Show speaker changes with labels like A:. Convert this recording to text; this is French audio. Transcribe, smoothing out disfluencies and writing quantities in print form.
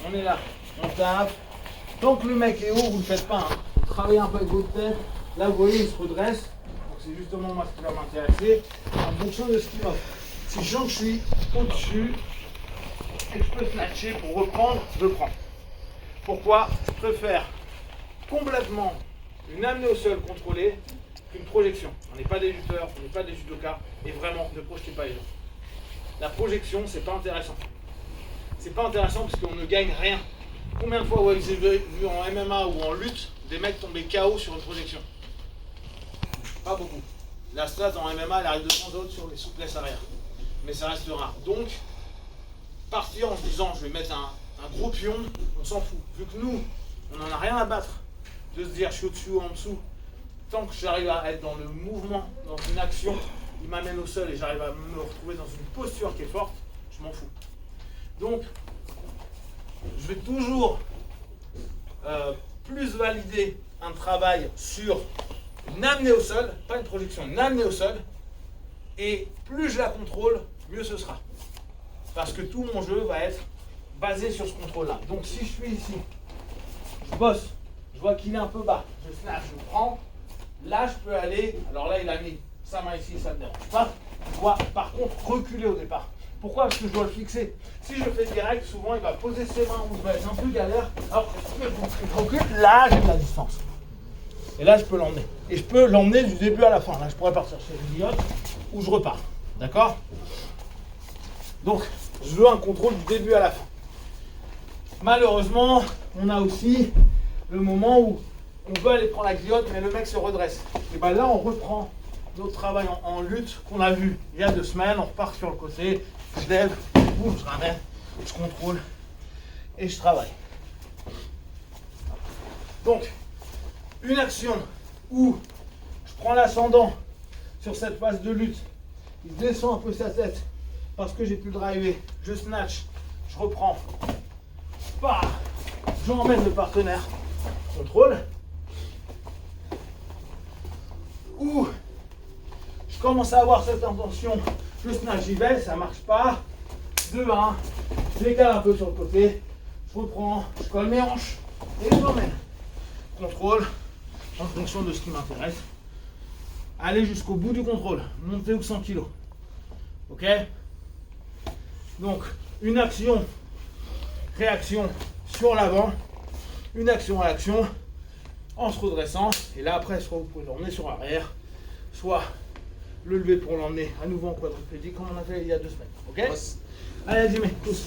A: On est là, on tape. Tant que le mec est haut, vous ne le faites pas. Hein. Vous travaillez un peu avec votre tête. Là, vous voyez, il se redresse. Donc c'est justement moi ce qui va m'intéresser. En fonction de ce qu'il m'offre. Si je sens que je suis au-dessus et que je peux snatcher pour reprendre, je prends. Pourquoi? Je préfère complètement une amenée au sol contrôlée qu'une projection. On n'est pas des lutteurs, on n'est pas des judokas. Et vraiment, ne projetez pas les gens. La projection, c'est pas intéressant. C'est pas intéressant parce qu'on ne gagne rien. Combien de fois vous avez vu en MMA ou en lutte des mecs tomber KO sur une projection? Pas beaucoup. La stat en MMA, elle arrive de temps en temps sur les souplesses arrière. Mais ça reste rare. Donc, partir en se disant je vais mettre un gros pion, on s'en fout. Vu que nous, on n'en a rien à battre de se dire je suis au-dessus ou en dessous. Tant que j'arrive à être dans le mouvement, dans une action, il m'amène au sol et j'arrive à me retrouver dans une posture qui est forte, je m'en fous. Donc, je vais toujours plus valider un travail sur une amenée au sol, pas une projection, une amenée au sol, et plus je la contrôle, mieux ce sera. Parce que tout mon jeu va être basé sur ce contrôle-là. Donc si je suis ici, je bosse, je vois qu'il est un peu bas, je snatch, je prends, là je peux aller, alors là il a mis sa main ici, ça ne me dérange pas, je dois par contre reculer au départ. Pourquoi? Parce que je dois le fixer. Si je le fais direct, souvent il va poser ses mains ou il va être un peu galère. Alors que si je recule, là j'ai de la distance. Et là je peux l'emmener. Et je peux l'emmener du début à la fin. Là je pourrais partir chez le guillotte ou je repars. D'accord? Donc je veux un contrôle du début à la fin. Malheureusement, on a aussi le moment où on veut aller prendre la guillotte, mais le mec se redresse. Et bien là on reprend notre travail en lutte qu'on a vu il y a 2 semaines. On repart sur le côté. Je lève, je ramène, je contrôle et je travaille. Donc, une action où je prends l'ascendant sur cette phase de lutte, il descend un peu sa tête parce que j'ai pu le driver, je snatch, je reprends, j'emmène le partenaire, contrôle, où je commence à avoir cette intention, je snatch, j'y vais, ça marche pas, 2-1, je décale un peu sur le côté, je reprends, je colle mes hanches et je m'emmène. Contrôle en fonction de ce qui m'intéresse. Aller jusqu'au bout du contrôle, monter ou 100 kg. Ok? Donc, une action, réaction sur l'avant, une action, réaction en se redressant. Et là, après, soit vous pouvez l'emmener sur l'arrière, soit le lever pour l'emmener à nouveau en quadriplégique, comme on a fait il y a 2 semaines. Ok? Allez, Jimmy, tous.